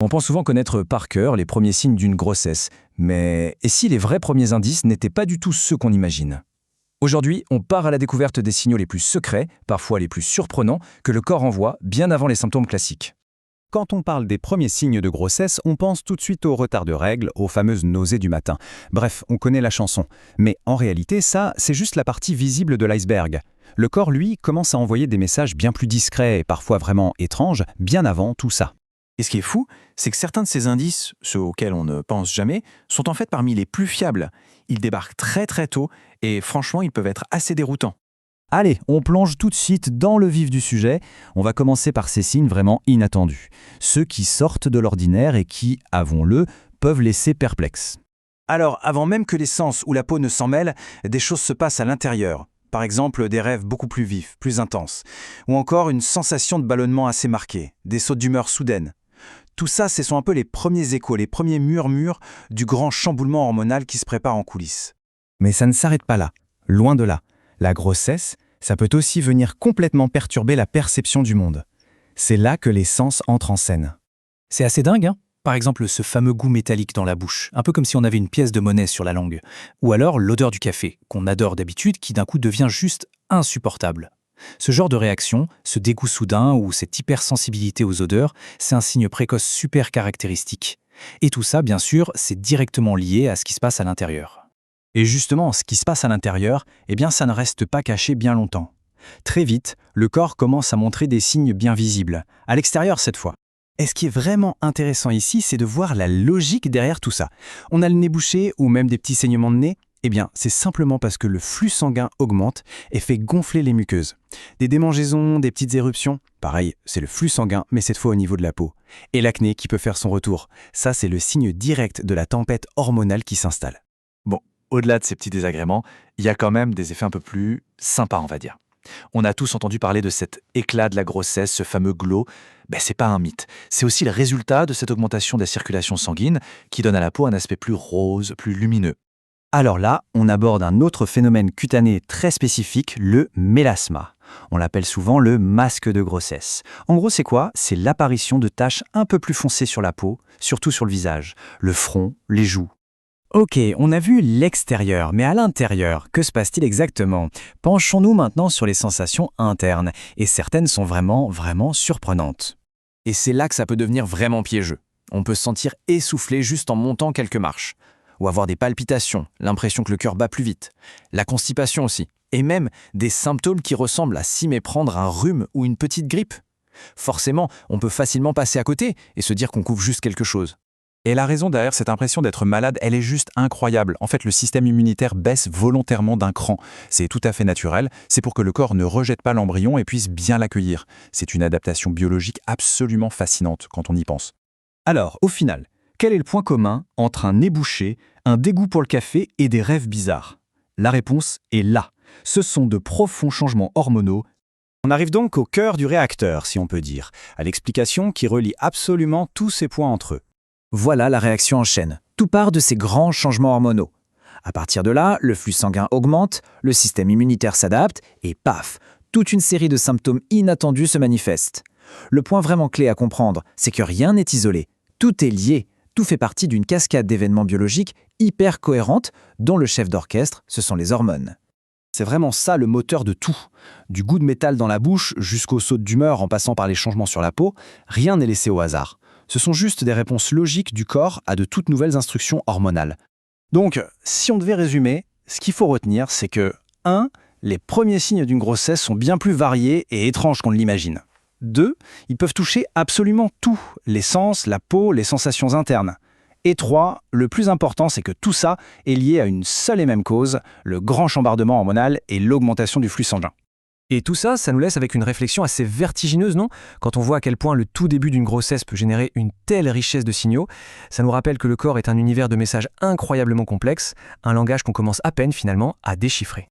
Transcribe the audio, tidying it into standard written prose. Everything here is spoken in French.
On pense souvent connaître par cœur les premiers signes d'une grossesse, mais et si les vrais premiers indices n'étaient pas du tout ceux qu'on imagine? Aujourd'hui, on part à la découverte des signaux les plus secrets, parfois les plus surprenants, que le corps envoie bien avant les symptômes classiques. Quand on parle des premiers signes de grossesse, on pense tout de suite au retard de règles, aux fameuses nausées du matin. Bref, on connaît la chanson. Mais en réalité, ça, c'est juste la partie visible de l'iceberg. Le corps, lui, commence à envoyer des messages bien plus discrets et parfois vraiment étranges, bien avant tout ça. Et ce qui est fou, c'est que certains de ces indices, ceux auxquels on ne pense jamais, sont en fait parmi les plus fiables. Ils débarquent très très tôt et franchement, ils peuvent être assez déroutants. Allez, on plonge tout de suite dans le vif du sujet. On va commencer par ces signes vraiment inattendus. Ceux qui sortent de l'ordinaire et qui, avouons-le, peuvent laisser perplexes. Alors, avant même que les sens ou la peau ne s'en mêlent, des choses se passent à l'intérieur. Par exemple, des rêves beaucoup plus vifs, plus intenses. Ou encore une sensation de ballonnement assez marquée, des sautes d'humeur soudaines. Tout ça, ce sont un peu les premiers échos, les premiers murmures du grand chamboulement hormonal qui se prépare en coulisses. Mais ça ne s'arrête pas là, loin de là. La grossesse, ça peut aussi venir complètement perturber la perception du monde. C'est là que les sens entrent en scène. C'est assez dingue, hein? Par exemple, ce fameux goût métallique dans la bouche, un peu comme si on avait une pièce de monnaie sur la langue. Ou alors l'odeur du café, qu'on adore d'habitude, qui d'un coup devient juste insupportable. Ce genre de réaction, ce dégoût soudain ou cette hypersensibilité aux odeurs, c'est un signe précoce super caractéristique. Et tout ça, bien sûr, c'est directement lié à ce qui se passe à l'intérieur. Et justement, ce qui se passe à l'intérieur, eh bien ça ne reste pas caché bien longtemps. Très vite, le corps commence à montrer des signes bien visibles, à l'extérieur cette fois. Et ce qui est vraiment intéressant ici, c'est de voir la logique derrière tout ça. On a le nez bouché ou même des petits saignements de nez. Eh bien, c'est simplement parce que le flux sanguin augmente et fait gonfler les muqueuses. Des démangeaisons, des petites éruptions, pareil, c'est le flux sanguin, mais cette fois au niveau de la peau. Et l'acné qui peut faire son retour. Ça, c'est le signe direct de la tempête hormonale qui s'installe. Bon, au-delà de ces petits désagréments, il y a quand même des effets un peu plus sympas, on va dire. On a tous entendu parler de cet éclat de la grossesse, ce fameux glow. C'est pas un mythe. C'est aussi le résultat de cette augmentation de la circulation sanguine qui donne à la peau un aspect plus rose, plus lumineux. Alors là, on aborde un autre phénomène cutané très spécifique, le mélasma. On l'appelle souvent le masque de grossesse. En gros, c'est quoi? C'est l'apparition de taches un peu plus foncées sur la peau, surtout sur le visage, le front, les joues. Ok, on a vu l'extérieur, mais à l'intérieur, que se passe-t-il exactement? Penchons-nous maintenant sur les sensations internes, et certaines sont vraiment surprenantes. Et c'est là que ça peut devenir vraiment piégeux. On peut se sentir essoufflé juste en montant quelques marches. Ou avoir des palpitations, l'impression que le cœur bat plus vite. La constipation aussi. Et même des symptômes qui ressemblent à s'y méprendre un rhume ou une petite grippe. Forcément, on peut facilement passer à côté et se dire qu'on couvre juste quelque chose. Et la raison derrière cette impression d'être malade, elle est juste incroyable. En fait, le système immunitaire baisse volontairement d'un cran. C'est tout à fait naturel. C'est pour que le corps ne rejette pas l'embryon et puisse bien l'accueillir. C'est une adaptation biologique absolument fascinante quand on y pense. Alors, au final, quel est le point commun entre un nez bouché, un dégoût pour le café et des rêves bizarres? La réponse est là. Ce sont de profonds changements hormonaux. On arrive donc au cœur du réacteur, si on peut dire, à l'explication qui relie absolument tous ces points entre eux. Voilà la réaction en chaîne. Tout part de ces grands changements hormonaux. À partir de là, le flux sanguin augmente, le système immunitaire s'adapte et paf, toute une série de symptômes inattendus se manifestent. Le point vraiment clé à comprendre, c'est que rien n'est isolé. Tout est lié. Tout fait partie d'une cascade d'événements biologiques hyper cohérentes dont le chef d'orchestre, ce sont les hormones. C'est vraiment ça le moteur de tout. Du goût de métal dans la bouche jusqu'aux sautes d'humeur en passant par les changements sur la peau, rien n'est laissé au hasard. Ce sont juste des réponses logiques du corps à de toutes nouvelles instructions hormonales. Donc, si on devait résumer, ce qu'il faut retenir, c'est que 1. Les premiers signes d'une grossesse sont bien plus variés et étranges qu'on ne l'imagine. 2. Ils peuvent toucher absolument tout, les sens, la peau, les sensations internes. Et 3. Le plus important, c'est que tout ça est lié à une seule et même cause, le grand chambardement hormonal et l'augmentation du flux sanguin. Et tout ça, ça nous laisse avec une réflexion assez vertigineuse, non? Quand on voit à quel point le tout début d'une grossesse peut générer une telle richesse de signaux, ça nous rappelle que le corps est un univers de messages incroyablement complexe, un langage qu'on commence à peine finalement à déchiffrer.